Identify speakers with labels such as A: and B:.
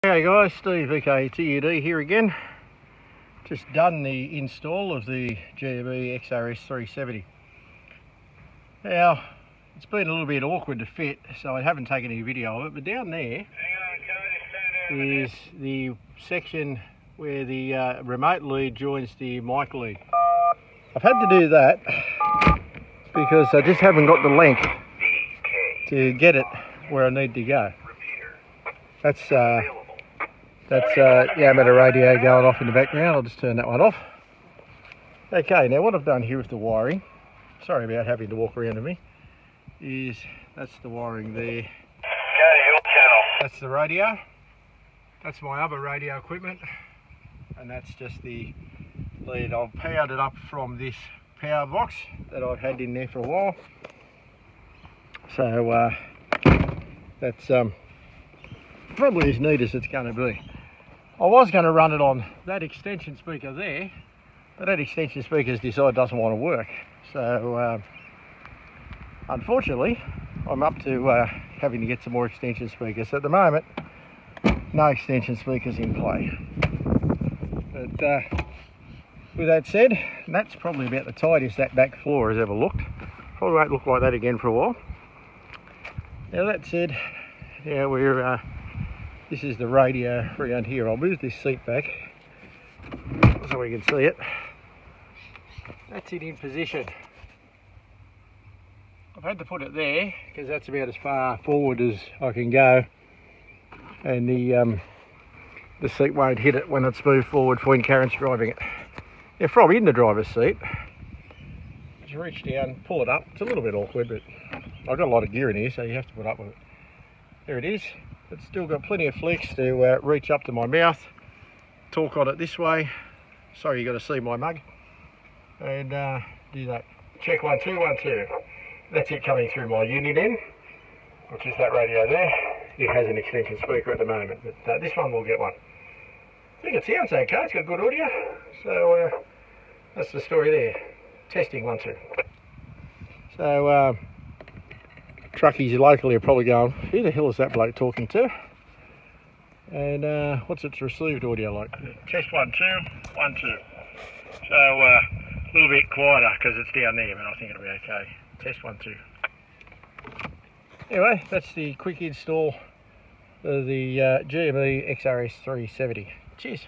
A: Hey guys, Steve VKTUD here again. Just done the install of the GME XRS 370. Now, it's been a little bit awkward to fit, so I haven't taken any video of it, but down there is the section where the remote lead joins the mic lead. I've had to do that because I just haven't got the length to get it where I need to go. That's Yamaha radio going off in the background. I'll just turn that one off. Okay, now what I've done here with the wiring, sorry about having to walk around with me, is that's the wiring there. That's the radio. That's my other radio equipment, and that's just the lead. I've powered it up from this power box that I've had in there for a while. So that's probably as neat as it's going to be. I was going to run it on that extension speaker there, but that extension speaker's decided doesn't want to work. So unfortunately, I'm up to having to get some more extension speakers. So at the moment, no extension speakers in play. But with that said, that's probably about the tightest that back floor has ever looked. Probably won't look like that again for a while. Now that said, yeah, this is the radio around here. I'll move this seat back so we can see it. That's it in position. I've had to put it there because that's about as far forward as I can go, and the seat won't hit it when it's moved forward when Karen's driving it. Now from in the driver's seat, just reach down, pull it up. It's a little bit awkward, but I've got a lot of gear in here, so you have to put up with it. There it is. It's still got plenty of flex to reach up to my mouth, talk on it this way. Sorry, you got to see my mug. And do that. Check 1 2 1 2. That's it coming through my unit in, which is that radio there. It has an extension speaker at the moment, but this one will get one. I think it sounds okay. It's got good audio. So that's the story there. Testing 1 2. So truckies locally are probably going, who the hell is that bloke talking to? And what's its received audio like? Test 1 2 1 2. So a little bit quieter because it's down there, but I think it'll be okay. Test 1 2. Anyway, that's the quick install of the GME XRS 370. Cheers.